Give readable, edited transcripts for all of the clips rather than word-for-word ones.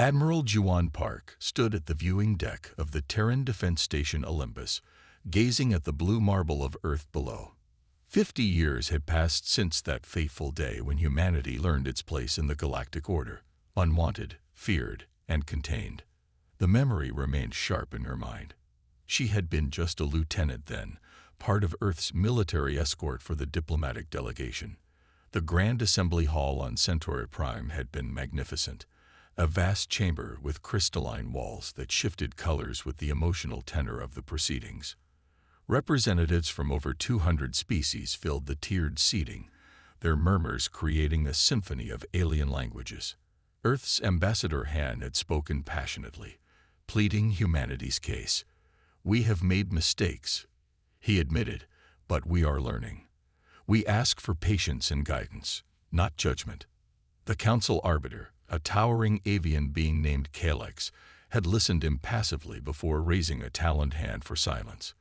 Admiral Juan Park stood at the viewing deck of the Terran Defense Station Olympus, gazing at the blue marble of Earth below. 50 years had passed since that fateful day when humanity learned its place in the galactic order, unwanted, feared, and contained. The memory remained sharp in her mind. She had been just a lieutenant then, part of Earth's military escort for the diplomatic delegation. The Grand Assembly Hall on Centauri Prime had been magnificent, a vast chamber with crystalline walls that shifted colors with the emotional tenor of the proceedings. Representatives from over 200 species filled the tiered seating, their murmurs creating a symphony of alien languages. Earth's Ambassador Han had spoken passionately, pleading humanity's case. "We have made mistakes," he admitted, "but we are learning. We ask for patience and guidance, not judgment." The Council Arbiter, a towering avian being named Kalex, had listened impassively before raising a taloned hand for silence.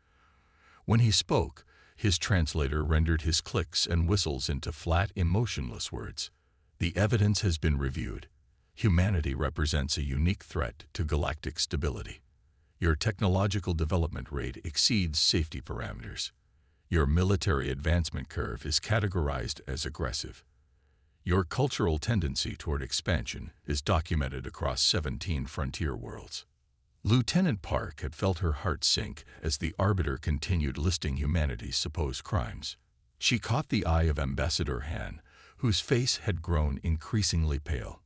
When he spoke, his translator rendered his clicks and whistles into flat, emotionless words. "The evidence has been reviewed. Humanity represents a unique threat to galactic stability. Your technological development rate exceeds safety parameters. Your military advancement curve is categorized as aggressive. Your cultural tendency toward expansion is documented across 17 frontier worlds." Lieutenant Park had felt her heart sink as the Arbiter continued listing humanity's supposed crimes. She caught the eye of Ambassador Han, whose face had grown increasingly pale.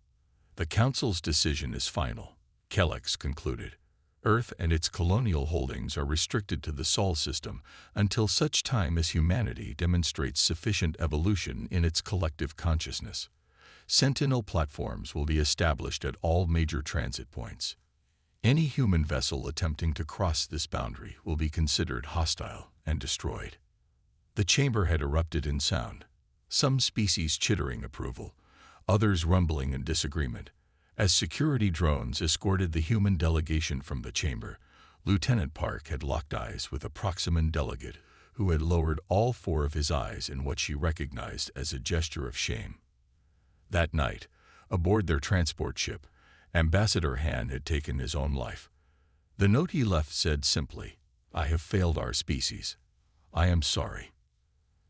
"The Council's decision is final," Kalex concluded. "Earth and its colonial holdings are restricted to the Sol system until such time as humanity demonstrates sufficient evolution in its collective consciousness. Sentinel platforms will be established at all major transit points. Any human vessel attempting to cross this boundary will be considered hostile and destroyed." The chamber had erupted in sound, some species chittering approval, others rumbling in disagreement. As security drones escorted the human delegation from the chamber, Lieutenant Park had locked eyes with a Proximan delegate who had lowered all four of his eyes in what she recognized as a gesture of shame. That night, aboard their transport ship, Ambassador Han had taken his own life. The note he left said simply, "I have failed our species. I am sorry."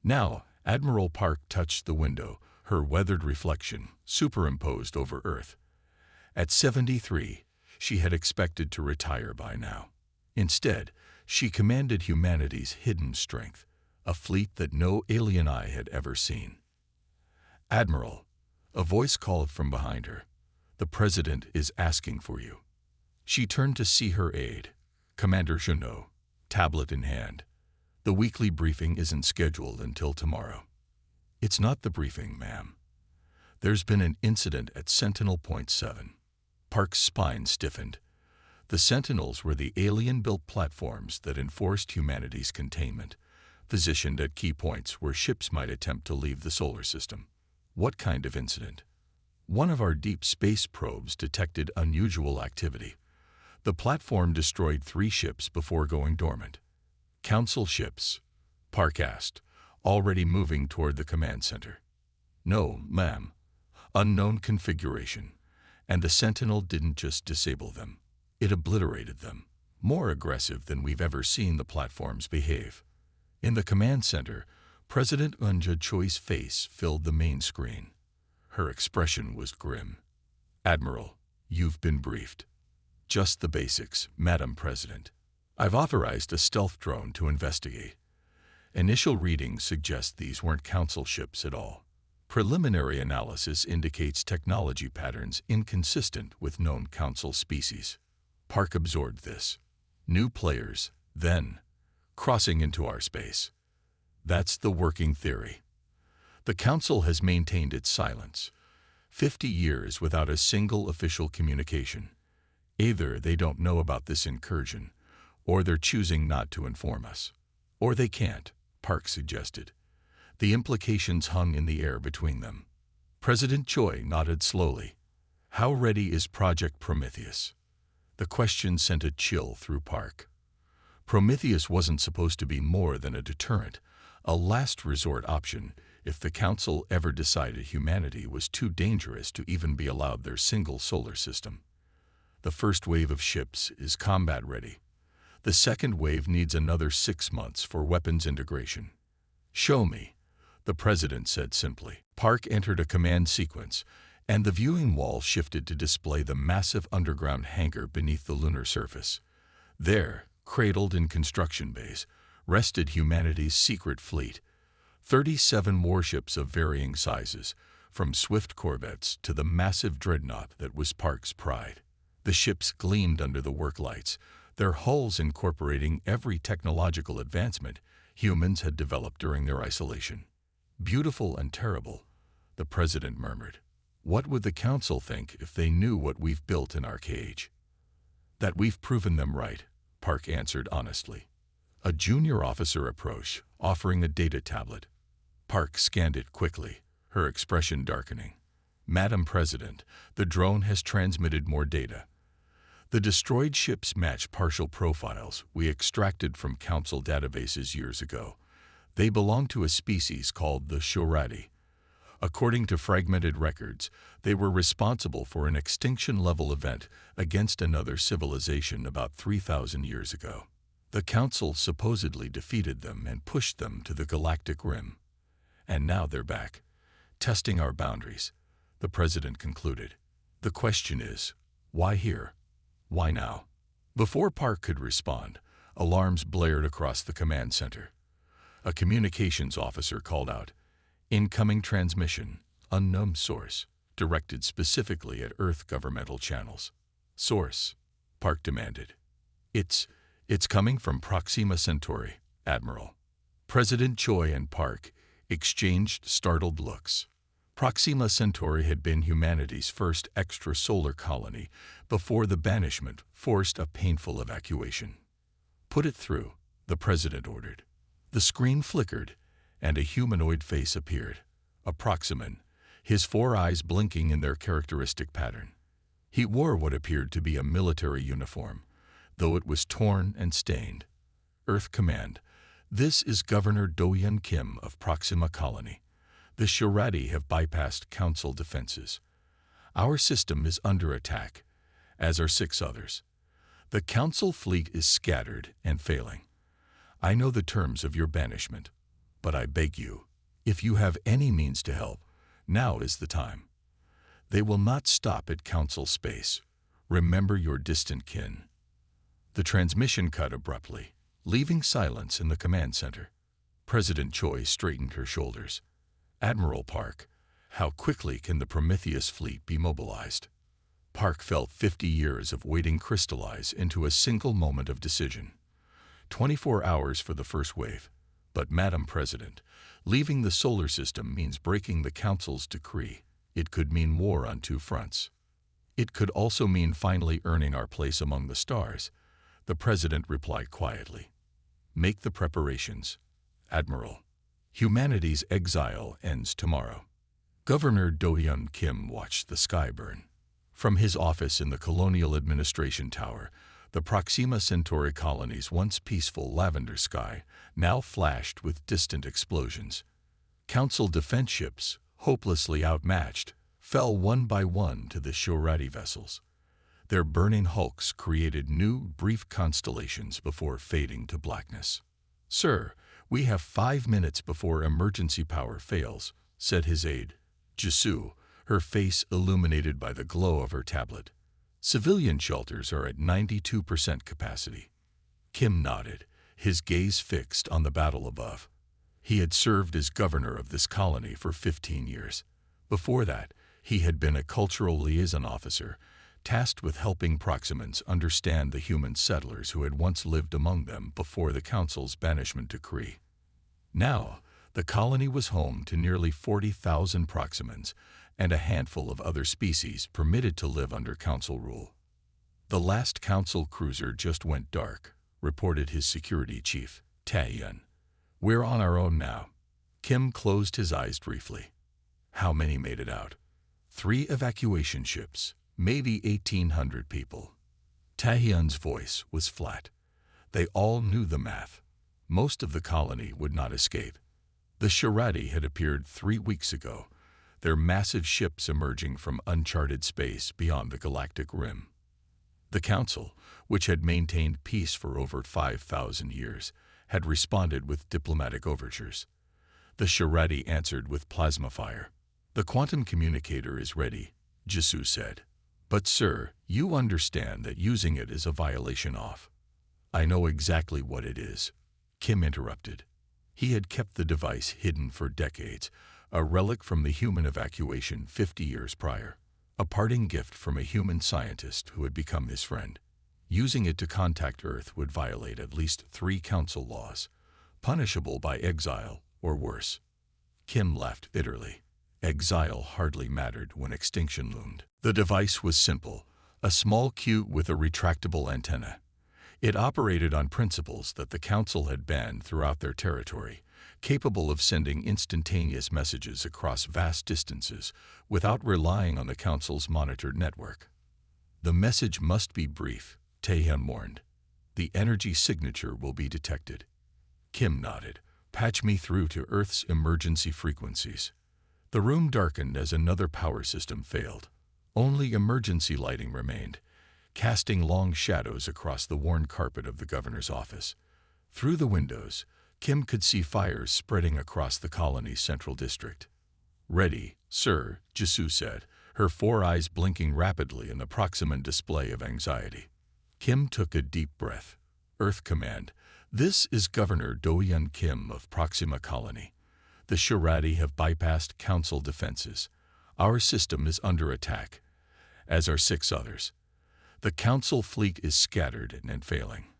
Now, Admiral Park touched the window, her weathered reflection superimposed over Earth. At 73, she had expected to retire by now. Instead, she commanded humanity's hidden strength, a fleet that no alien eye had ever seen. "Admiral," a voice called from behind her, "the President is asking for you." She turned to see her aide, Commander Junot, tablet in hand. "The weekly briefing isn't scheduled until tomorrow." "It's not the briefing, ma'am. There's been an incident at Sentinel Point 7. Park's spine stiffened. The Sentinels were the alien-built platforms that enforced humanity's containment, positioned at key points where ships might attempt to leave the solar system. "What kind of incident?" "One of our deep space probes detected unusual activity. The platform destroyed 3 ships before going dormant." "Council ships?" Park asked, already moving toward the command center. "No, ma'am. Unknown configuration. And the Sentinel didn't just disable them. It obliterated them. More aggressive than we've ever seen the platforms behave." In the command center, President Unja Choi's face filled the main screen. Her expression was grim. "Admiral, you've been briefed. Just the basics, Madam President. I've authorized a stealth drone to investigate. Initial readings suggest these weren't Council ships at all. Preliminary analysis indicates technology patterns inconsistent with known Council species." Park absorbed this. "New players, then, crossing into our space. That's the working theory. The Council has maintained its silence. 50 years without a single official communication. Either they don't know about this incursion, or they're choosing not to inform us. Or they can't," Park suggested. The implications hung in the air between them. President Choi nodded slowly. "How ready is Project Prometheus?" The question sent a chill through Park. Prometheus wasn't supposed to be more than a deterrent, a last resort option if the Council ever decided humanity was too dangerous to even be allowed their single solar system. The first wave of ships is combat ready. The second wave needs another 6 months for weapons integration. Show me, the president said simply. Park entered a command sequence, and the viewing wall shifted to display the massive underground hangar beneath the lunar surface. There, cradled in construction bays, rested humanity's secret fleet. 37 warships of varying sizes, from swift corvettes to the massive dreadnought that was Park's pride. The ships gleamed under the work lights, their hulls incorporating every technological advancement humans had developed during their isolation. Beautiful and terrible, the president murmured. What would the council think if they knew what we've built in our cage? That we've proven them right, Park answered honestly. A junior officer approached, offering a data tablet. Park scanned it quickly, her expression darkening. Madam President, the drone has transmitted more data. The destroyed ships match partial profiles we extracted from Council databases years ago. They belong to a species called the Shoradi. According to fragmented records, they were responsible for an extinction-level event against another civilization about 3,000 years ago. The Council supposedly defeated them and pushed them to the Galactic Rim. And now they're back, testing our boundaries, the president concluded. The question is, why here? Why now? Before Park could respond, alarms blared across the command center. A communications officer called out, "Incoming transmission, unknown source," directed specifically at Earth governmental channels. "Source?" Park demanded. It's coming from Proxima Centauri, Admiral." President Choi and Park exchanged startled looks. Proxima Centauri had been humanity's first extrasolar colony before the banishment forced a painful evacuation. "Put it through," the president ordered. The screen flickered, and a humanoid face appeared, a Proximan, his 4 eyes blinking in their characteristic pattern. He wore what appeared to be a military uniform, though it was torn and stained. "Earth Command, this is Governor Do-Hyun Kim of Proxima Colony. The Shoradi have bypassed Council defenses. Our system is under attack, as are 6 others. The Council fleet is scattered and failing. I know the terms of your banishment, but I beg you, if you have any means to help, now is the time. They will not stop at Council space. Remember your distant kin." The transmission cut abruptly, leaving silence in the command center. President Choi straightened her shoulders. "Admiral Park, how quickly can the Prometheus fleet be mobilized?" Park felt 50 years of waiting crystallize into a single moment of decision. 24 hours for the first wave. But, Madam President, leaving the solar system means breaking the Council's decree. It could mean war on 2 fronts. It could also mean finally earning our place among the stars, the president replied quietly. "Make the preparations, Admiral. Humanity's exile ends tomorrow." Governor Do-Hyun Kim watched the sky burn. From his office in the Colonial Administration Tower, the Proxima Centauri colony's once peaceful lavender sky now flashed with distant explosions. Council defense ships, hopelessly outmatched, fell one by one to the Shoradi vessels. Their burning hulks created new, brief constellations before fading to blackness. "Sir, we have 5 minutes before emergency power fails," said his aide, Jisoo, her face illuminated by the glow of her tablet. "Civilian shelters are at 92% capacity." Kim nodded, his gaze fixed on the battle above. He had served as governor of this colony for 15 years. Before that, he had been a cultural liaison officer, tasked with helping Proximans understand the human settlers who had once lived among them before the Council's banishment decree. Now, the colony was home to nearly 40,000 Proximans and a handful of other species permitted to live under Council rule. "The last Council cruiser just went dark," reported his security chief, Tae-Hyun. "We're on our own now." Kim closed his eyes briefly. "How many made it out?" 3 evacuation ships, maybe 1,800 people. Tae-Hyun's voice was flat. They all knew the math. Most of the colony would not escape. The Shoradi had appeared 3 weeks ago, their massive ships emerging from uncharted space beyond the Galactic Rim. The Council, which had maintained peace for over 5,000 years, had responded with diplomatic overtures. The Shirati answered with plasma fire. "The quantum communicator is ready," Jisoo said. "But sir, you understand that using it is a violation of—" "I know exactly what it is," Kim interrupted. He had kept the device hidden for decades, a relic from the human evacuation 50 years prior, a parting gift from a human scientist who had become his friend. Using it to contact Earth would violate at least 3 Council laws, punishable by exile or worse. Kim laughed bitterly. Exile hardly mattered when extinction loomed. The device was simple, a small cube with a retractable antenna. It operated on principles that the Council had banned throughout their territory, capable of sending instantaneous messages across vast distances without relying on the Council's monitored network. "The message must be brief," Taehyun warned. "The energy signature will be detected." Kim nodded. "Patch me through to Earth's emergency frequencies." The room darkened as another power system failed. Only emergency lighting remained, casting long shadows across the worn carpet of the governor's office. Through the windows, Kim could see fires spreading across the colony's central district. "Ready, sir," Jisoo said, her 4 eyes blinking rapidly in the Proxima display of anxiety. Kim took a deep breath. "Earth Command, this is Governor Do-Hyun Kim of Proxima Colony. The Shirati have bypassed Council defenses. Our system is under attack, as are 6 others. The Council fleet is scattered and failing.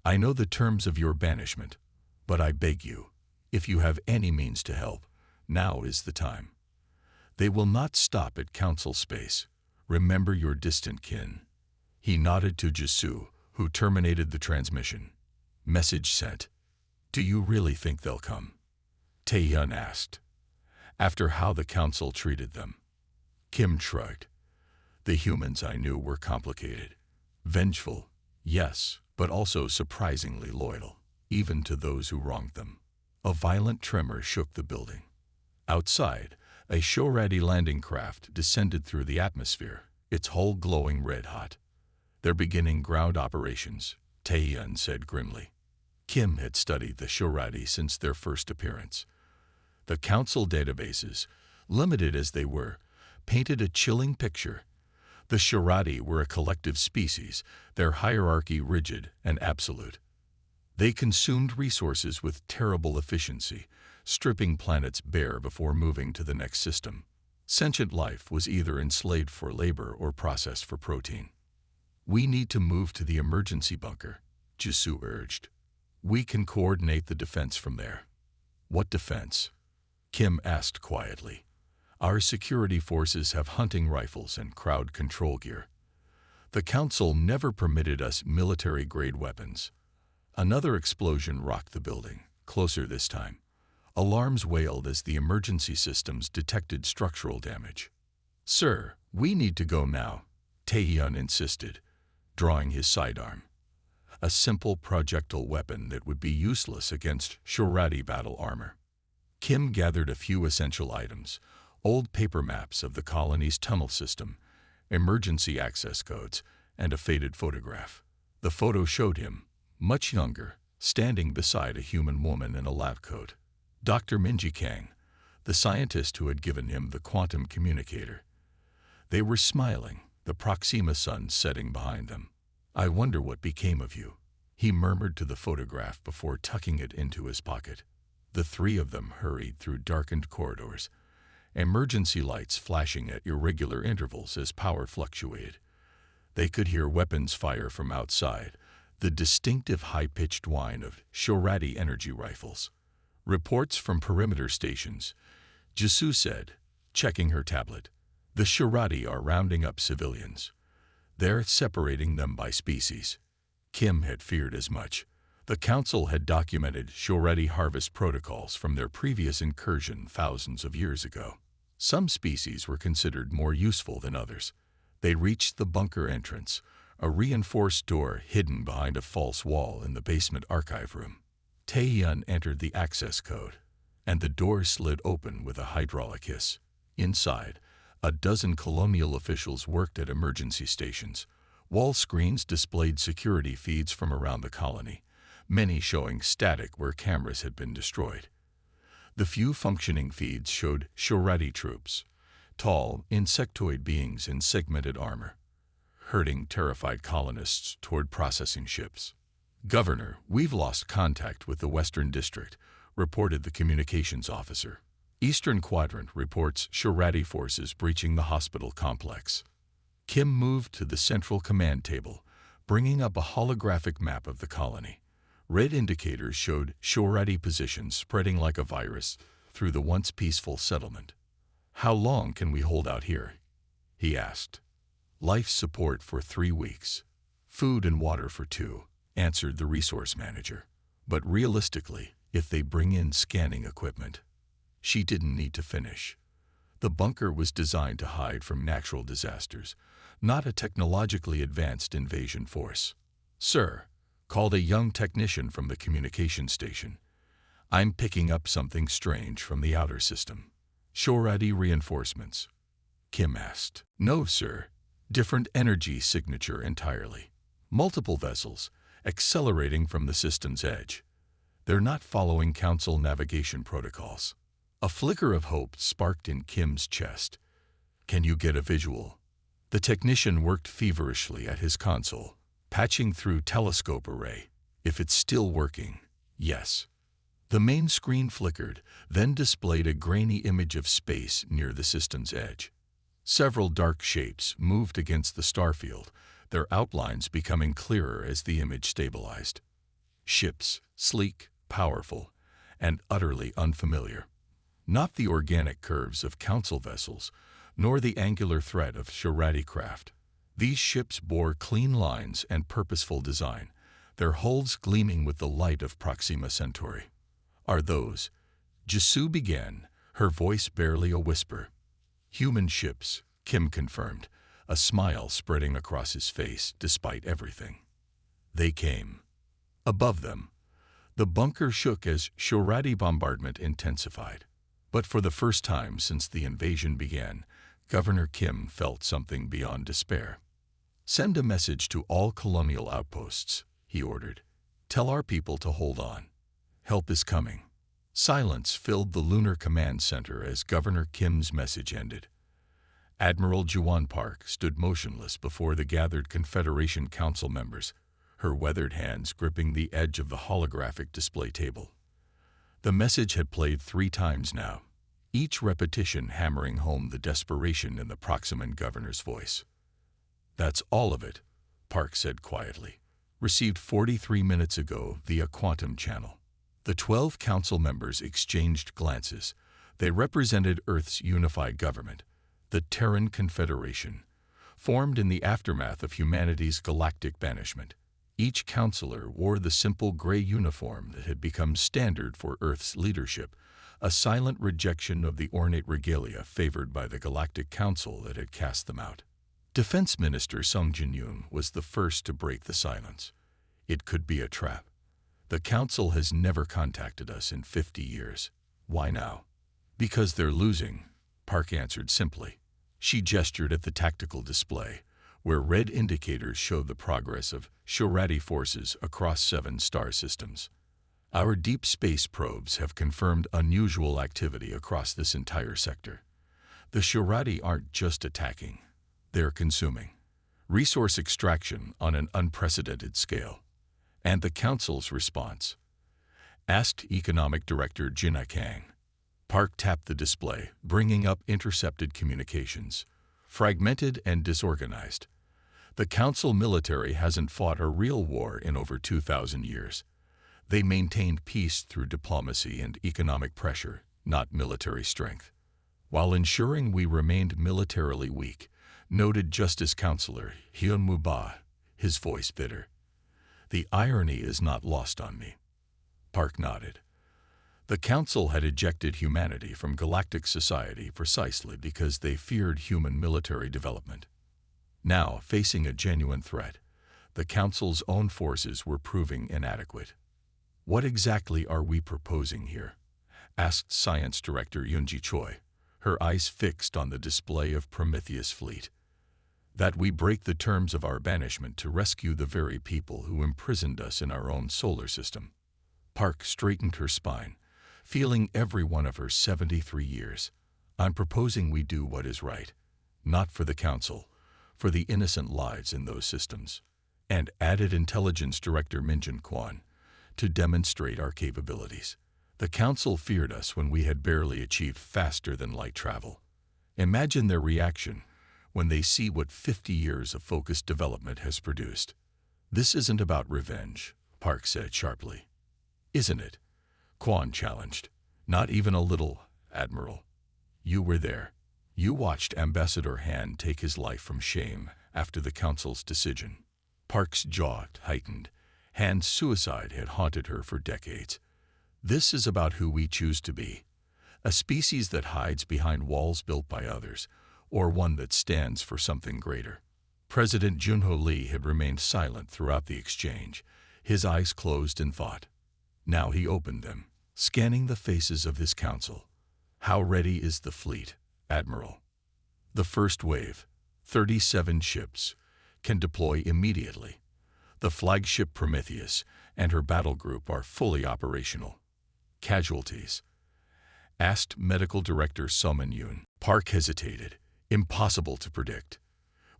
I know the terms of your banishment, but I beg you, if you have any means to help, now is the time. They will not stop at Council space. Remember your distant kin." He nodded to Jisoo, who terminated the transmission. "Message sent. Do you really think they'll come?" Taehyun asked. "After how the Council treated them." Kim shrugged. "The humans I knew were complicated. Vengeful, yes, but also surprisingly loyal, even to those who wronged them." A violent tremor shook the building. Outside, a Shirati landing craft descended through the atmosphere, its hull glowing red-hot. "They're beginning ground operations," Taehyun said grimly. Kim had studied the Shirati since their first appearance. The Council databases, limited as they were, painted a chilling picture. The Shirati were a collective species, their hierarchy rigid and absolute. They consumed resources with terrible efficiency, stripping planets bare before moving to the next system. Sentient life was either enslaved for labor or processed for protein. "We need to move to the emergency bunker," Jisoo urged. "We can coordinate the defense from there." "What defense?" Kim asked quietly. "Our security forces have hunting rifles and crowd control gear. The Council never permitted us military-grade weapons." Another explosion rocked the building, closer this time. Alarms wailed as the emergency systems detected structural damage. "Sir, we need to go now," Taehyun insisted, drawing his sidearm. A simple projectile weapon that would be useless against Shirati battle armor. Kim gathered a few essential items: old paper maps of the colony's tunnel system, emergency access codes, and a faded photograph. The photo showed him, much younger, standing beside a human woman in a lab coat. Dr. Minji Kang, the scientist who had given him the quantum communicator. They were smiling, the Proxima sun setting behind them. "I wonder what became of you," he murmured to the photograph before tucking it into his pocket. The 3 of them hurried through darkened corridors, emergency lights flashing at irregular intervals as power fluctuated. They could hear weapons fire from outside, the distinctive high-pitched whine of Shirati energy rifles. "Reports from perimeter stations," Jisoo said, checking her tablet. "The Shirati are rounding up civilians. They're separating them by species." Kim had feared as much. The Council had documented Shirati harvest protocols from their previous incursion thousands of years ago. Some species were considered more useful than others. They reached the bunker entrance, a reinforced door hidden behind a false wall in the basement archive room. Taehyun entered the access code, and the door slid open with a hydraulic hiss. Inside, a dozen colonial officials worked at emergency stations, Wall screens displayed security feeds from around the colony, many showing static where cameras had been destroyed. The few functioning feeds showed Shorati troops, tall, insectoid beings in segmented armor, herding terrified colonists toward processing ships. "Governor, we've lost contact with the Western District," reported the communications officer. "Eastern Quadrant reports Shorati forces breaching the hospital complex." Kim moved to the central command table, bringing up a holographic map of the colony. Red indicators showed Shorati positions spreading like a virus through the once peaceful settlement. "How long can we hold out here?" he asked. "Life support for 3 weeks. Food and water for 2, answered the resource manager. "But realistically, if they bring in scanning equipment." She didn't need to finish. The bunker was designed to hide from natural disasters, not a technologically advanced invasion force. "Sir," called a young technician from the communication station, "I'm picking up something strange from the outer system." "Shorati reinforcements?" Kim asked. "No, sir. Different energy signature entirely. Multiple vessels, accelerating from the system's edge. They're not following Council navigation protocols." A flicker of hope sparked in Kim's chest. "Can you get a visual?" The technician worked feverishly at his console, patching through telescope array. "If it's still working, yes." The main screen flickered, then displayed a grainy image of space near the system's edge. Several dark shapes moved against the starfield, their outlines becoming clearer as the image stabilized. Ships, sleek, powerful, and utterly unfamiliar. Not the organic curves of Council vessels, nor the angular thread of Shorati craft. These ships bore clean lines and purposeful design, their hulls gleaming with the light of Proxima Centauri. "Are those?" Jisoo began, her voice barely a whisper. "Human ships," Kim confirmed, a smile spreading across his face despite everything. They came. Above them, the bunker shook as Shorati bombardment intensified. But for the first time since the invasion began, Governor Kim felt something beyond despair. "Send a message to all colonial outposts," he ordered. "Tell our people to hold on. Help is coming." Silence filled the Lunar Command Center as Governor Kim's message ended. Admiral Juwon Park stood motionless before the gathered Confederation Council members, her weathered hands gripping the edge of the holographic display table. The message had played 3 times now, each repetition hammering home the desperation in the Proximan governor's voice. "That's all of it," Park said quietly. "Received 43 minutes ago via Quantum Channel." The 12 council members exchanged glances. They represented Earth's unified government, the Terran Confederation, formed in the aftermath of humanity's galactic banishment. Each counselor wore the simple gray uniform that had become standard for Earth's leadership, a silent rejection of the ornate regalia favored by the Galactic Council that had cast them out. Defense Minister Sung Jin-yoon was the first to break the silence. "It could be a trap. The Council has never contacted us in 50 years. Why now?" "Because they're losing," Park answered simply. She gestured at the tactical display, where red indicators showed the progress of Shorati forces across 7 star systems. "Our deep space probes have confirmed unusual activity across this entire sector. The Shorati aren't just attacking, they're consuming. Resource extraction on an unprecedented scale." "And the Council's response?" asked Economic Director Jin Kang. Park tapped the display, bringing up intercepted communications. "Fragmented and disorganized. The Council military hasn't fought a real war in over 2,000 years. They maintained peace through diplomacy and economic pressure, not military strength. While ensuring we remained militarily weak," noted Justice Counselor Hyun Moo-ba, his voice bitter. "The irony is not lost on me." Park nodded. The Council had ejected humanity from galactic society precisely because they feared human military development. Now, facing a genuine threat, the Council's own forces were proving inadequate. "What exactly are we proposing here?" asked Science Director Yoonji Choi, her eyes fixed on the display of Prometheus Fleet. That we break the terms of our banishment to rescue the very people who imprisoned us in our own solar system. Park straightened her spine, feeling every one of her 73 years. I'm proposing we do what is right, not for the Council, for the innocent lives in those systems. And added Intelligence Director Minjin Kwan, to demonstrate our capabilities. The Council feared us when we had barely achieved faster-than-light travel. Imagine their reaction when they see what 50 years of focused development has produced. This isn't about revenge, Park said sharply. Isn't it? Kwan challenged. Not even a little, Admiral. You were there. You watched Ambassador Han take his life from shame after the Council's decision. Park's jaw tightened. Han's suicide had haunted her for decades. This is about who we choose to be. A species that hides behind walls built by others, or one that stands for something greater. President Junho Lee had remained silent throughout the exchange, his eyes closed in thought. Now he opened them, scanning the faces of his council. How ready is the fleet, Admiral? The first wave, 37 ships, can deploy immediately. The flagship Prometheus and her battle group are fully operational. Casualties? Asked Medical Director Soman Yoon. Park hesitated. Impossible to predict.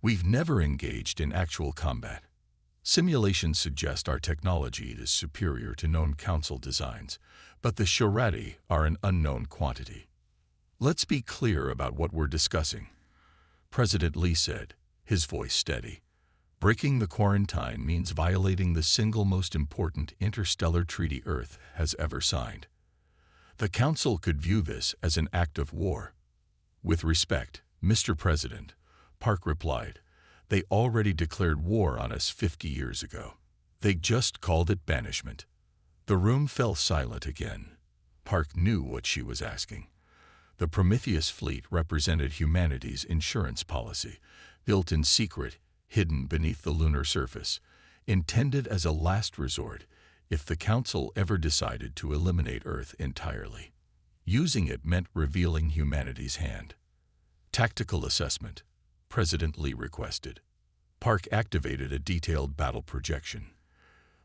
We've never engaged in actual combat. Simulations suggest our technology is superior to known Council designs, but the Shorati are an unknown quantity. Let's be clear about what we're discussing, President Lee said, his voice steady. Breaking the quarantine means violating the single most important interstellar treaty Earth has ever signed. The Council could view this as an act of war. With respect, Mr. President, Park replied, they already declared war on us 50 years ago. They just called it banishment. The room fell silent again. Park knew what she was asking. The Prometheus fleet represented humanity's insurance policy, built in secret, hidden beneath the lunar surface, intended as a last resort if the Council ever decided to eliminate Earth entirely. Using it meant revealing humanity's hand. Tactical assessment, President Lee requested. Park activated a detailed battle projection.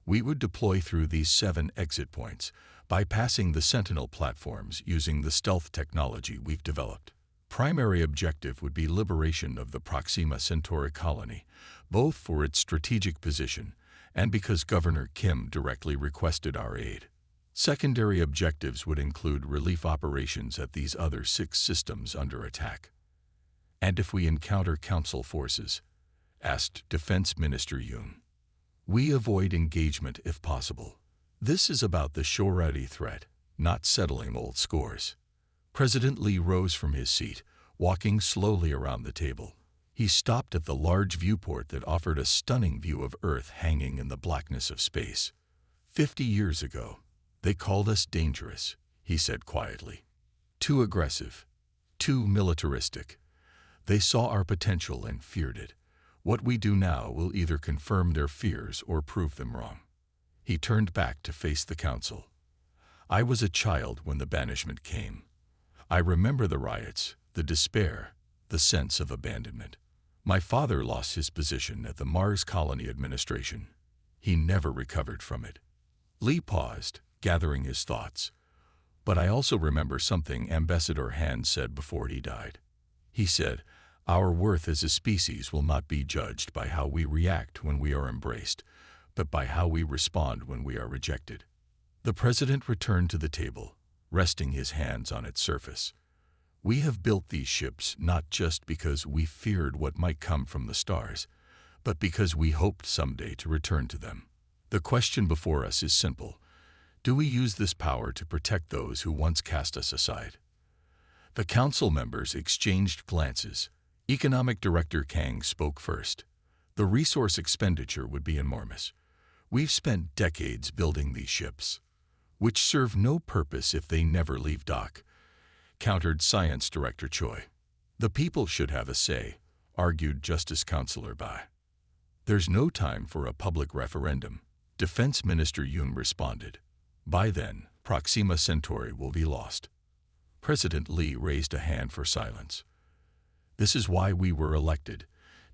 We would deploy through these 7 exit points, bypassing the Sentinel platforms using the stealth technology we've developed. Primary objective would be liberation of the Proxima Centauri colony, both for its strategic position and because Governor Kim directly requested our aid. Secondary objectives would include relief operations at these other 6 systems under attack. And if we encounter Council forces, asked Defense Minister Yoon. We avoid engagement if possible. This is about the Shorati threat, not settling old scores. President Lee rose from his seat, walking slowly around the table. He stopped at the large viewport that offered a stunning view of Earth hanging in the blackness of space. 50 years ago, they called us dangerous, he said quietly. Too aggressive, too militaristic. They saw our potential and feared it. What we do now will either confirm their fears or prove them wrong. He turned back to face the Council. I was a child when the banishment came. I remember the riots, the despair, the sense of abandonment. My father lost his position at the Mars Colony Administration. He never recovered from it. Lee paused, gathering his thoughts. But I also remember something Ambassador Han said before he died. He said, our worth as a species will not be judged by how we react when we are embraced, but by how we respond when we are rejected. The President returned to the table, resting his hands on its surface. We have built these ships not just because we feared what might come from the stars, but because we hoped someday to return to them. The question before us is simple. Do we use this power to protect those who once cast us aside? The Council members exchanged glances. Economic Director Kang spoke first. The resource expenditure would be enormous. We've spent decades building these ships, which serve no purpose if they never leave dock, countered Science Director Choi. The people should have a say, argued Justice Councilor Bai. There's no time for a public referendum, Defense Minister Yoon responded. By then, Proxima Centauri will be lost. President Lee raised a hand for silence. This is why we were elected,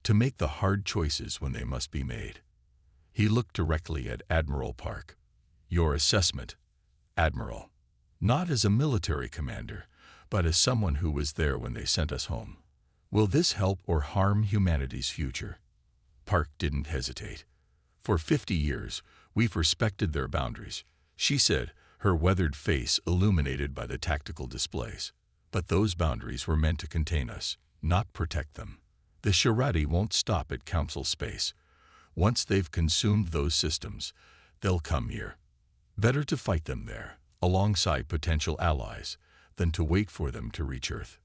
to make the hard choices when they must be made. He looked directly at Admiral Park. Your assessment, Admiral. Not as a military commander, but as someone who was there when they sent us home. Will this help or harm humanity's future? Park didn't hesitate. For 50 years, we've respected their boundaries, she said, her weathered face illuminated by the tactical displays. But those boundaries were meant to contain us, not protect them. The Shirati won't stop at Council space. Once they've consumed those systems, they'll come here. Better to fight them there, alongside potential allies, than to wait for them to reach Earth.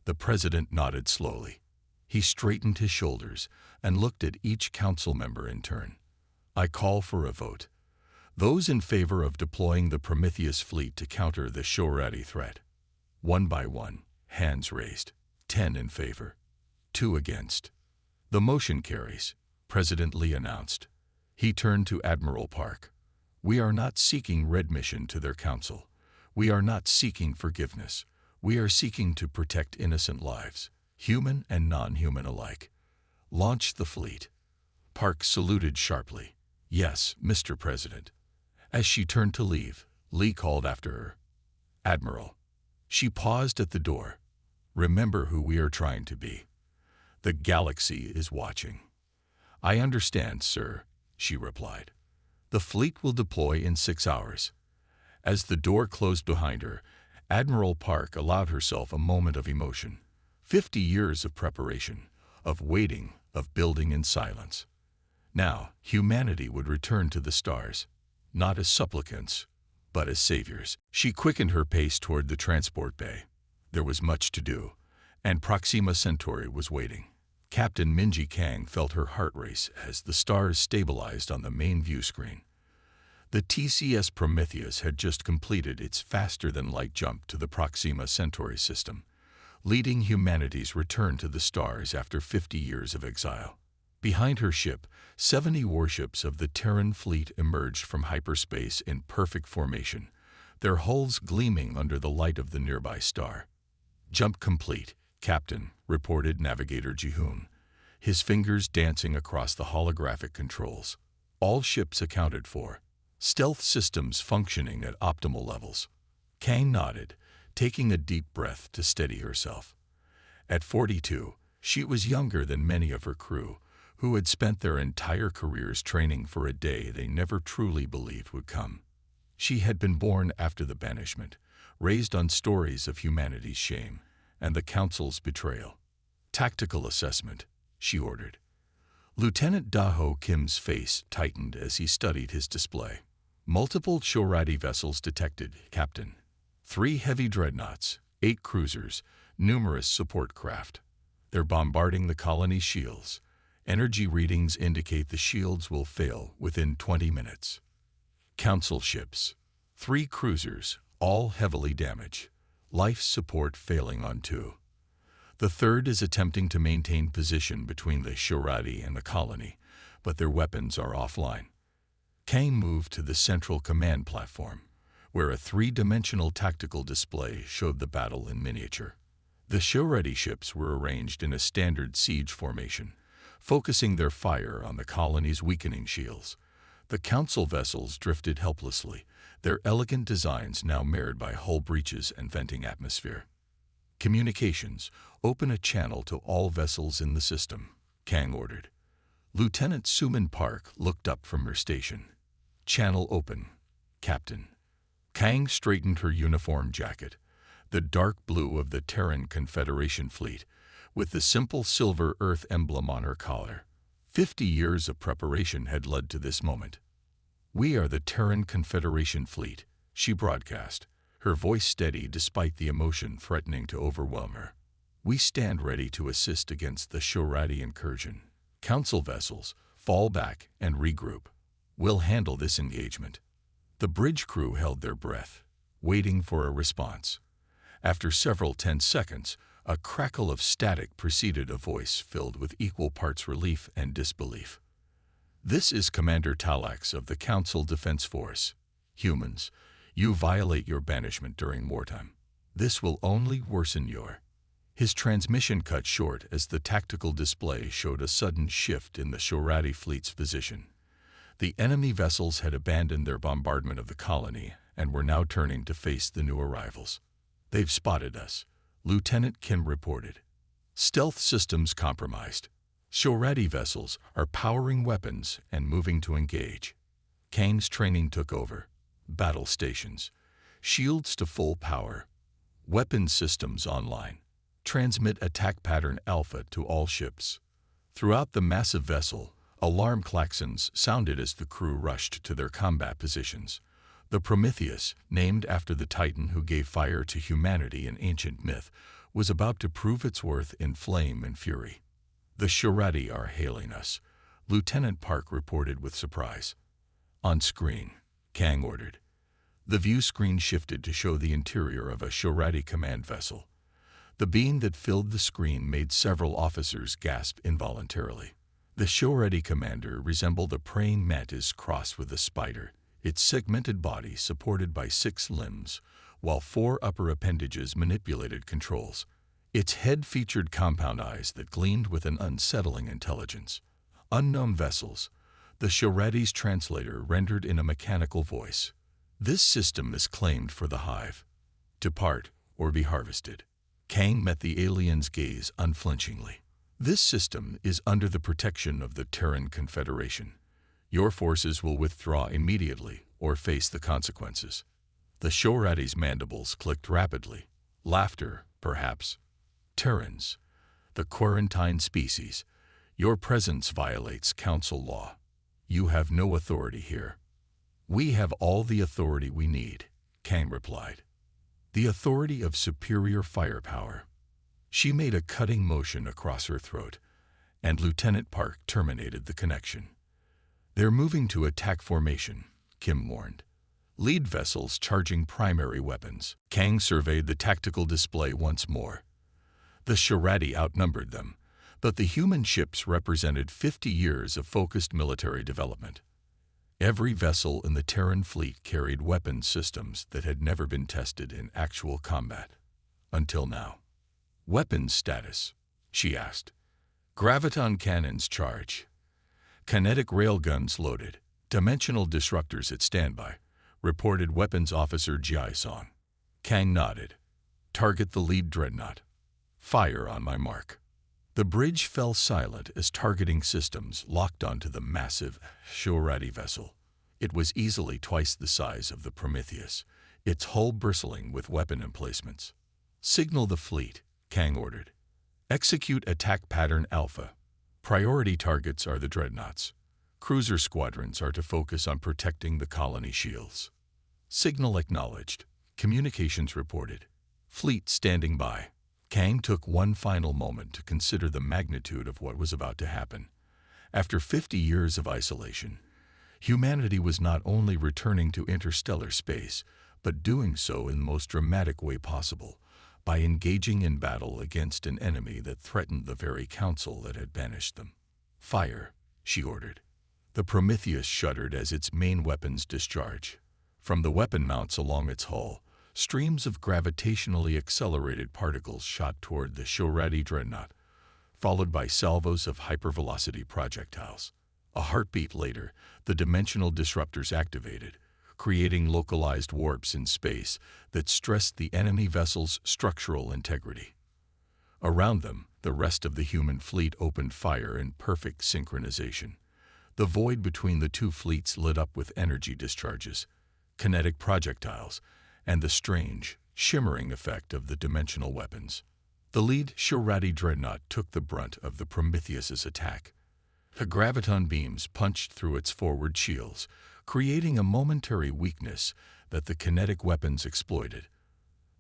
The president nodded slowly. He straightened his shoulders and looked at each council member in turn. I call for a vote. Those in favor of deploying the Prometheus fleet to counter the Shirati threat. One by one, hands raised. 10 in favor. 2 against. The motion carries, President Lee announced. He turned to Admiral Park. We are not seeking redmission to their council. We are not seeking forgiveness. We are seeking to protect innocent lives, human and non-human alike. Launch the fleet. Park saluted sharply. Yes, Mr. President. As she turned to leave, Lee called after her. Admiral. She paused at the door. Remember who we are trying to be. The galaxy is watching. I understand, sir, she replied. The fleet will deploy in 6 hours. As the door closed behind her, Admiral Park allowed herself a moment of emotion. 50 years of preparation, of waiting, of building in silence. Now, humanity would return to the stars, not as supplicants, but as saviors. She quickened her pace toward the transport bay. There was much to do, and Proxima Centauri was waiting. Captain Minji Kang felt her heart race as the stars stabilized on the main view screen. The TCS Prometheus had just completed its faster-than-light jump to the Proxima Centauri system, leading humanity's return to the stars after 50 years of exile. Behind her ship, 70 warships of the Terran fleet emerged from hyperspace in perfect formation, their hulls gleaming under the light of the nearby star. Jump complete, Captain, reported Navigator Jihoon, his fingers dancing across the holographic controls. All ships accounted for. Stealth systems functioning at optimal levels. Kang nodded, taking a deep breath to steady herself. At 42, she was younger than many of her crew, who had spent their entire careers training for a day they never truly believed would come. She had been born after the banishment, raised on stories of humanity's shame and the Council's betrayal. Tactical assessment, she ordered. Lieutenant Daho Kim's face tightened as he studied his display. Multiple Shirati vessels detected, Captain. 3 heavy dreadnoughts, 8 cruisers, numerous support craft. They're bombarding the colony's shields. Energy readings indicate the shields will fail within 20 minutes. Council ships. 3 cruisers, all heavily damaged. Life support failing on 2. The third is attempting to maintain position between the Shirati and the colony, but their weapons are offline. Kang moved to the central command platform, where a 3-dimensional tactical display showed the battle in miniature. The Shirati ships were arranged in a standard siege formation, focusing their fire on the colony's weakening shields. The Council vessels drifted helplessly, their elegant designs now marred by hull breaches and venting atmosphere. Communications, open a channel to all vessels in the system, Kang ordered. Lieutenant Suman Park looked up from her station. Channel open, Captain. Kang straightened her uniform jacket, the dark blue of the Terran Confederation fleet, with the simple silver Earth emblem on her collar. 50 years of preparation had led to this moment. We are the Terran Confederation fleet, she broadcast, her voice steady despite the emotion threatening to overwhelm her. We stand ready to assist against the Shirati incursion. Council vessels, fall back and regroup. We'll handle this engagement. The bridge crew held their breath, waiting for a response. After several tense seconds, a crackle of static preceded a voice filled with equal parts relief and disbelief. This is Commander Talax of the Council Defense Force. Humans, you violate your banishment during wartime. This will only worsen your... His transmission cut short as the tactical display showed a sudden shift in the Shorati fleet's position. The enemy vessels had abandoned their bombardment of the colony and were now turning to face the new arrivals. "They've spotted us," Lieutenant Kim reported. "Stealth systems compromised. Shorati vessels are powering weapons and moving to engage." Kang's training took over. Battle stations. Shields to full power. Weapons systems online. Transmit attack pattern alpha to all ships. Throughout the massive vessel, alarm klaxons sounded as the crew rushed to their combat positions. The Prometheus, named after the Titan who gave fire to humanity in ancient myth, was about to prove its worth in flame and fury. "The Shorati are hailing us," Lieutenant Park reported with surprise. "On screen," Kang ordered. The view screen shifted to show the interior of a Shorati command vessel. The beam that filled the screen made several officers gasp involuntarily. The Shorati commander resembled a praying mantis crossed with a spider, its segmented body supported by 6 limbs, while 4 upper appendages manipulated controls. Its head featured compound eyes that gleamed with an unsettling intelligence. "Unknown vessels," the Shorati's translator rendered in a mechanical voice. "This system is claimed for the hive. Depart or be harvested." Kang met the alien's gaze unflinchingly. "This system is under the protection of the Terran Confederation. Your forces will withdraw immediately or face the consequences." The Shorati's mandibles clicked rapidly. Laughter, perhaps. "Terrans, the quarantine species. Your presence violates council law. You have no authority here." "We have all the authority we need," Kang replied. "The authority of superior firepower." She made a cutting motion across her throat, and Lieutenant Park terminated the connection. "They're moving to attack formation," Kim warned. "Lead vessels charging primary weapons." Kang surveyed the tactical display once more. The Shorati outnumbered them, but the human ships represented 50 years of focused military development. Every vessel in the Terran fleet carried weapons systems that had never been tested in actual combat. Until now. "Weapons status?" she asked. "Graviton cannons charge. Kinetic railguns loaded. Dimensional disruptors at standby," reported Weapons Officer Jai Song. Kang nodded. "Target the lead dreadnought. Fire on my mark." The bridge fell silent as targeting systems locked onto the massive Shorati vessel. It was easily twice the size of the Prometheus, its hull bristling with weapon emplacements. "Signal the fleet," Kang ordered. "Execute attack pattern alpha. Priority targets are the dreadnoughts. Cruiser squadrons are to focus on protecting the colony shields." Signal acknowledged. Communications reported. "Fleet standing by." Kang took one final moment to consider the magnitude of what was about to happen. After 50 years of isolation, humanity was not only returning to interstellar space, but doing so in the most dramatic way possible, by engaging in battle against an enemy that threatened the very council that had banished them. "Fire," she ordered. The Prometheus shuddered as its main weapons discharged. From the weapon mounts along its hull, streams of gravitationally accelerated particles shot toward the Shorati dreadnought, followed by salvos of hypervelocity projectiles. A heartbeat later, the dimensional disruptors activated, creating localized warps in space that stressed the enemy vessel's structural integrity. Around them, the rest of the human fleet opened fire in perfect synchronization. The void between the two fleets lit up with energy discharges, kinetic projectiles, and the strange, shimmering effect of the dimensional weapons. The lead Shorati dreadnought took the brunt of the Prometheus's attack. The graviton beams punched through its forward shields, creating a momentary weakness that the kinetic weapons exploited.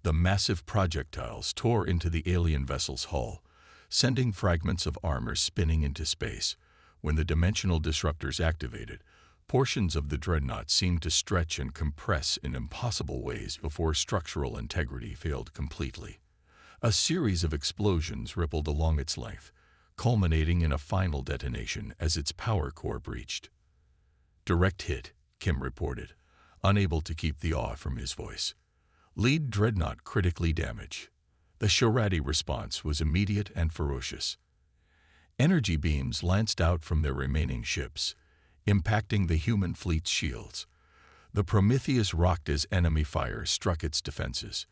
The massive projectiles tore into the alien vessel's hull, sending fragments of armor spinning into space. When the dimensional disruptors activated, portions of the dreadnought seemed to stretch and compress in impossible ways before structural integrity failed completely. A series of explosions rippled along its length, culminating in a final detonation as its power core breached. "Direct hit," Kim reported, unable to keep the awe from his voice. "Lead dreadnought critically damaged. The Shoradi response was immediate and ferocious. Energy beams lanced out from their remaining ships, impacting the human fleet's shields. The Prometheus rocked as enemy fire struck its defenses.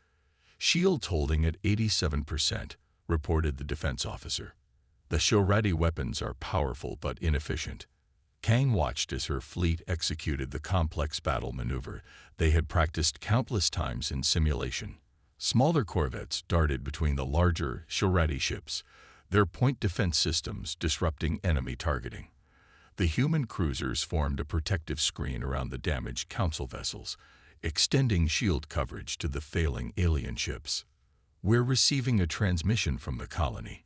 Shields holding at 87%, reported the defense officer. The Shoradi weapons are powerful but inefficient. Kang watched as her fleet executed the complex battle maneuver they had practiced countless times in simulation. Smaller corvettes darted between the larger Shoradi ships, their point defense systems disrupting enemy targeting. The human cruisers formed a protective screen around the damaged council vessels, extending shield coverage to the failing alien ships. "We're receiving a transmission from the colony,"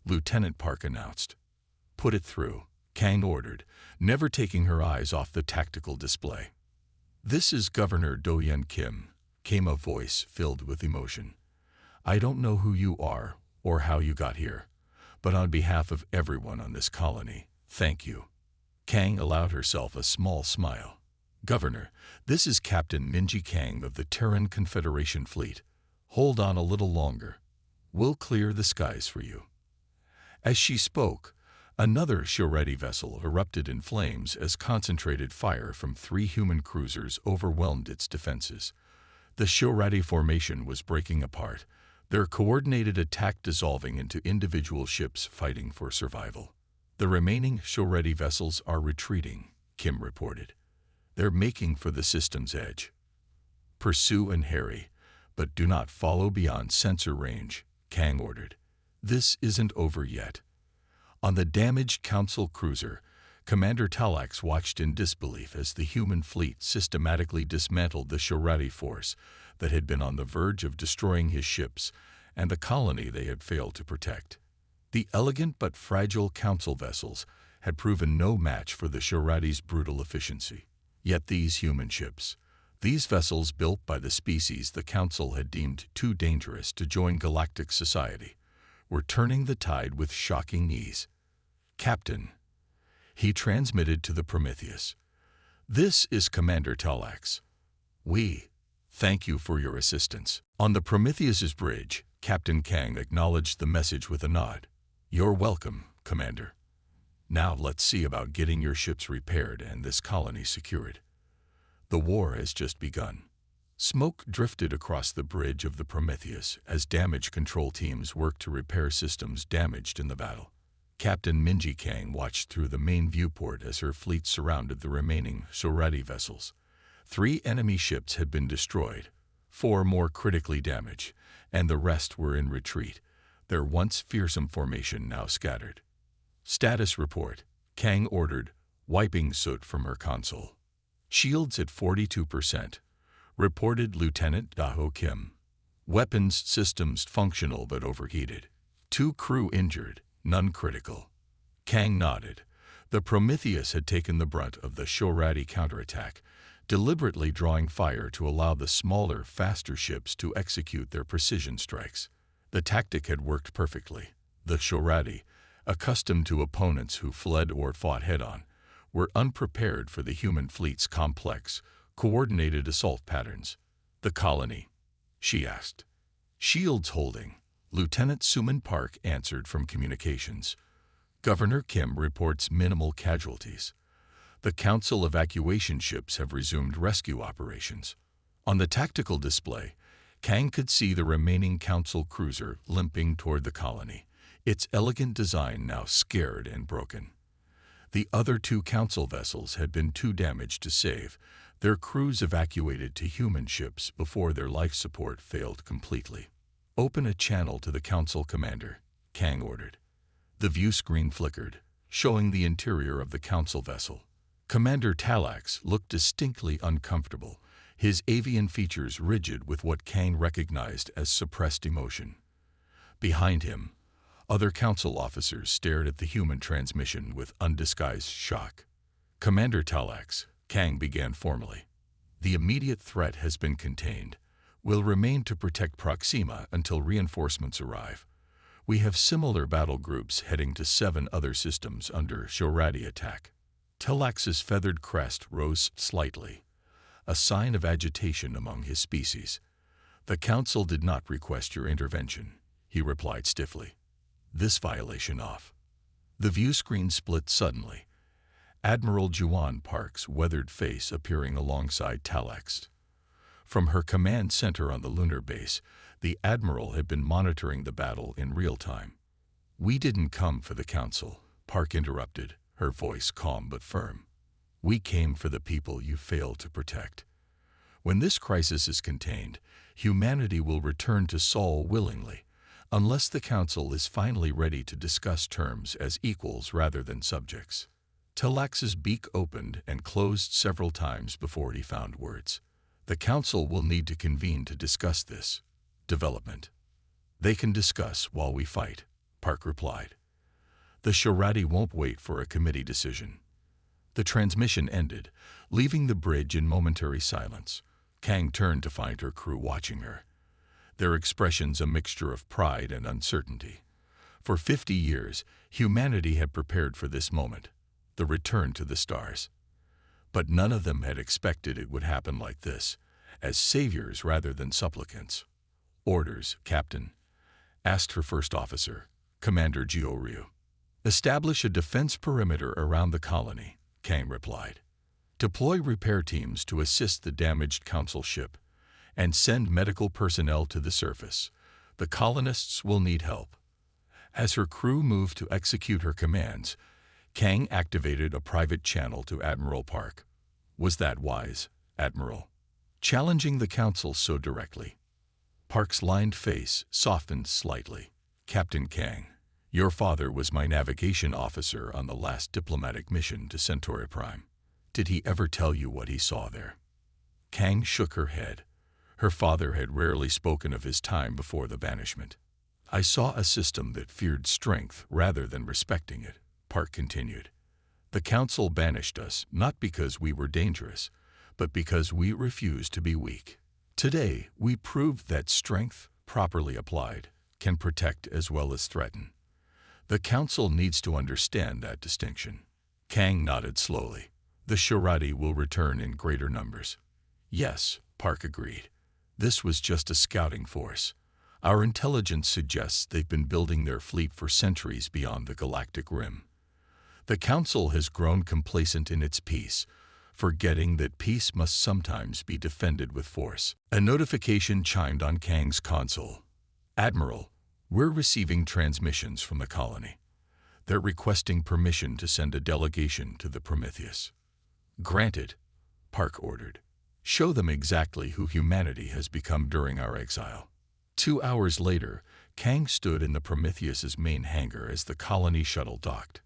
Lieutenant Park announced. "Put it through," Kang ordered, never taking her eyes off the tactical display. "This is Governor Do-Yeon Kim," came a voice filled with emotion. "I don't know who you are or how you got here, but on behalf of everyone on this colony, thank you." Kang allowed herself a small smile. "Governor, this is Captain Minji Kang of the Terran Confederation Fleet. Hold on a little longer. We'll clear the skies for you." As she spoke, another Shoradi vessel erupted in flames as concentrated fire from 3 human cruisers overwhelmed its defenses. The Shoradi formation was breaking apart, their coordinated attack dissolving into individual ships fighting for survival. "The remaining Shoradi vessels are retreating," Kim reported. "They're making for the system's edge. Pursue and harry, but do not follow beyond sensor range," Kang ordered. "This isn't over yet." On the damaged Council cruiser, Commander Talax watched in disbelief as the human fleet systematically dismantled the Shoradi force that had been on the verge of destroying his ships and the colony they had failed to protect. The elegant but fragile Council vessels had proven no match for the Shoradi's brutal efficiency. Yet these human ships, these vessels built by the species the Council had deemed too dangerous to join galactic society, were turning the tide with shocking ease. "Captain," he transmitted to the Prometheus, "this is Commander Talax. We thank you for your assistance." On the Prometheus's bridge, Captain Kang acknowledged the message with a nod. "You're welcome, Commander. Now let's see about getting your ships repaired and this colony secured. The war has just begun." Smoke drifted across the bridge of the Prometheus as damage control teams worked to repair systems damaged in the battle. Captain Minji Kang watched through the main viewport as her fleet surrounded the remaining Shoradi vessels. 3 enemy ships had been destroyed, 4 more critically damaged, and the rest were in retreat, their once fearsome formation now scattered. "Status report," Kang ordered, wiping soot from her console. "Shields at 42%, reported Lieutenant Daho Kim. Weapons systems functional but overheated. 2 crew injured, none critical." Kang nodded. The Prometheus had taken the brunt of the Shoradi counterattack, deliberately drawing fire to allow the smaller, faster ships to execute their precision strikes. The tactic had worked perfectly. The Shoradi, accustomed to opponents who fled or fought head-on, were unprepared for the human fleet's complex, coordinated assault patterns. "The colony?" she asked. "Shields holding," Lieutenant Suman Park answered from communications. "Governor Kim reports minimal casualties. The Council evacuation ships have resumed rescue operations." On the tactical display, Kang could see the remaining Council cruiser limping toward the colony, its elegant design now scared and broken. The other 2 Council vessels had been too damaged to save, their crews evacuated to human ships before their life support failed completely. "Open a channel to the Council commander," Kang ordered. The view screen flickered, showing the interior of the Council vessel. Commander Talax looked distinctly uncomfortable, his avian features rigid with what Kang recognized as suppressed emotion. Behind him, other Council officers stared at the human transmission with undisguised shock. "Commander Talax," Kang began formally, "the immediate threat has been contained. We'll remain to protect Proxima until reinforcements arrive. We have similar battle groups heading to 7 other systems under Shoradi attack." Talax's feathered crest rose slightly, a sign of agitation among his species. "The Council did not request your intervention," he replied stiffly. This violation off. The view screen split suddenly, Admiral Juan Park's weathered face appearing alongside Talek's. From her command center on the lunar base, the Admiral had been monitoring the battle in real time. We didn't come for the Council, Park interrupted, her voice calm but firm. We came for the people you failed to protect. When this crisis is contained, humanity will return to Sol willingly, unless the Council is finally ready to discuss terms as equals rather than subjects. Talex's beak opened and closed several times before he found words. The Council will need to convene to discuss this development. They can discuss while we fight, Park replied. The Sharadi won't wait for a committee decision. The transmission ended, leaving the bridge in momentary silence. Kang turned to find her crew watching her, their expressions a mixture of pride and uncertainty. For 50 years, humanity had prepared for this moment, the return to the stars. But none of them had expected it would happen like this, as saviors rather than supplicants. Orders, Captain, asked her first officer, Commander Jioryu. Establish a defense perimeter around the colony, Kang replied. Deploy repair teams to assist the damaged Council ship, and send medical personnel to the surface. The colonists will need help. As her crew moved to execute her commands, Kang activated a private channel to Admiral Park. Was that wise, Admiral? Challenging the Council so directly. Park's lined face softened slightly. Captain Kang, your father was my navigation officer on the last diplomatic mission to Centauri Prime. Did he ever tell you what he saw there? Kang shook her head. Her father had rarely spoken of his time before the banishment. I saw a system that feared strength rather than respecting it, Park continued. The Council banished us not because we were dangerous, but because we refused to be weak. Today, we proved that strength, properly applied, can protect as well as threaten. The Council needs to understand that distinction. Kang nodded slowly. The Sharadi will return in greater numbers. Yes, Park agreed. This was just a scouting force. Our intelligence suggests they've been building their fleet for centuries beyond the galactic rim. The Council has grown complacent in its peace, forgetting that peace must sometimes be defended with force. A notification chimed on Kang's console. Admiral, we're receiving transmissions from the colony. They're requesting permission to send a delegation to the Prometheus. Granted, Park ordered. Show them exactly who humanity has become during our exile. 2 hours later, Kang stood in the Prometheus's main hangar as the colony shuttle docked.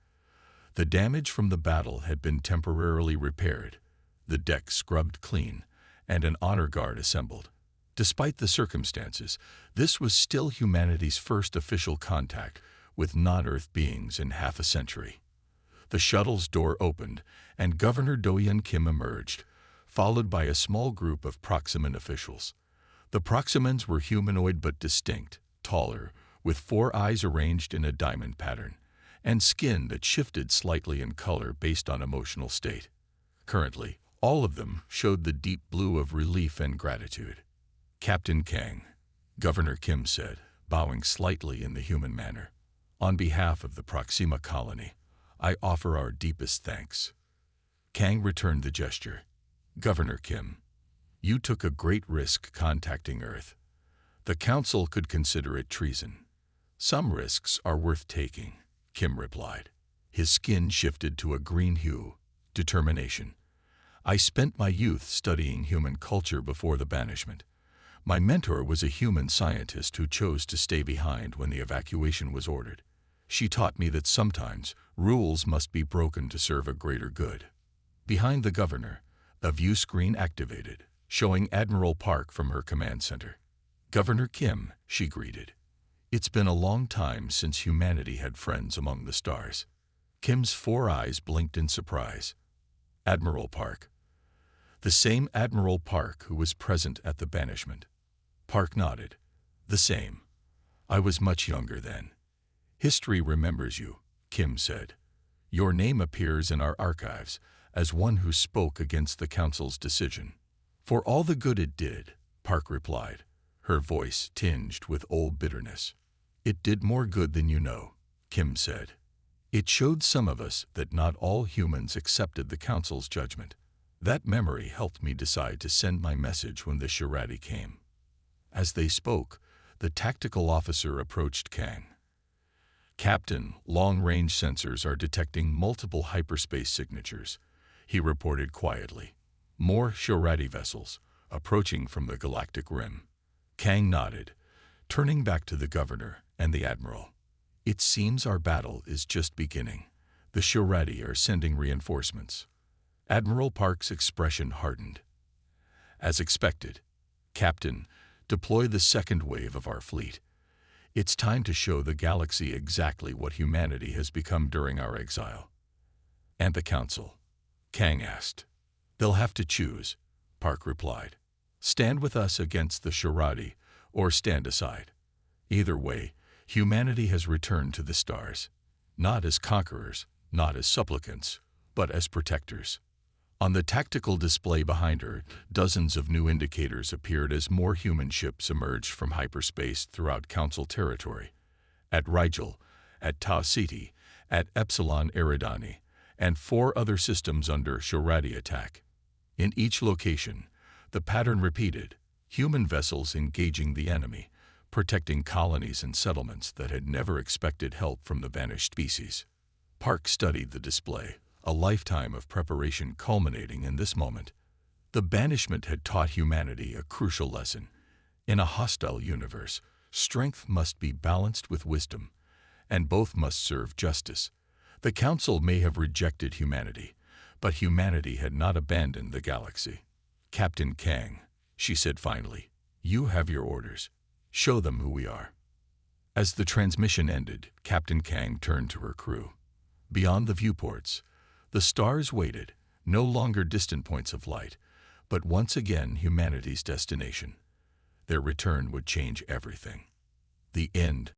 The damage from the battle had been temporarily repaired, the deck scrubbed clean, and an honor guard assembled. Despite the circumstances, this was still humanity's first official contact with non-Earth beings in half a century. The shuttle's door opened, and Governor Do-Hyun Kim emerged, followed by a small group of Proximan officials. The Proximans were humanoid but distinct, taller, with 4 eyes arranged in a diamond pattern, and skin that shifted slightly in color based on emotional state. Currently, all of them showed the deep blue of relief and gratitude. Captain Kang, Governor Kim said, bowing slightly in the human manner. On behalf of the Proxima colony, I offer our deepest thanks. Kang returned the gesture. Governor Kim, you took a great risk contacting Earth. The Council could consider it treason. Some risks are worth taking, Kim replied. His skin shifted to a green hue, determination. I spent my youth studying human culture before the banishment. My mentor was a human scientist who chose to stay behind when the evacuation was ordered. She taught me that sometimes rules must be broken to serve a greater good. Behind the governor, a view screen activated, showing Admiral Park from her command center. Governor Kim, she greeted. It's been a long time since humanity had friends among the stars. Kim's 4 eyes blinked in surprise. Admiral Park. The same Admiral Park who was present at the banishment. Park nodded. The same. I was much younger then. History remembers you, Kim said. Your name appears in our archives as one who spoke against the Council's decision. For all the good it did, Park replied, her voice tinged with old bitterness. "It did more good than you know," Kim said. "It showed some of us that not all humans accepted the Council's judgment. That memory helped me decide to send my message when the Shirati came." As they spoke, the tactical officer approached Kang. "Captain, long-range sensors are detecting multiple hyperspace signatures," he reported quietly. "More Shirati vessels, approaching from the galactic rim." Kang nodded, turning back to the governor and the admiral. "It seems our battle is just beginning. The Shirati are sending reinforcements." Admiral Park's expression hardened. "As expected, Captain, deploy the second wave of our fleet. It's time to show the galaxy exactly what humanity has become during our exile." "And the Council?" Kang asked. "They'll have to choose," Park replied. "Stand with us against the Shirati, or stand aside. Either way, humanity has returned to the stars, not as conquerors, not as supplicants, but as protectors." On the tactical display behind her, dozens of new indicators appeared as more human ships emerged from hyperspace throughout Council territory. At Rigel, at Tau Ceti, at Epsilon Eridani, and 4 other systems under Shirati attack. In each location, the pattern repeated: human vessels engaging the enemy, protecting colonies and settlements that had never expected help from the banished species. Park studied the display, a lifetime of preparation culminating in this moment. The banishment had taught humanity a crucial lesson. In a hostile universe, strength must be balanced with wisdom, and both must serve justice. The Council may have rejected humanity, but humanity had not abandoned the galaxy. "Captain Kang," she said finally, "you have your orders. Show them who we are." As the transmission ended, Captain Kang turned to her crew. Beyond the viewports, the stars waited, no longer distant points of light, but once again humanity's destination. Their return would change everything. The end.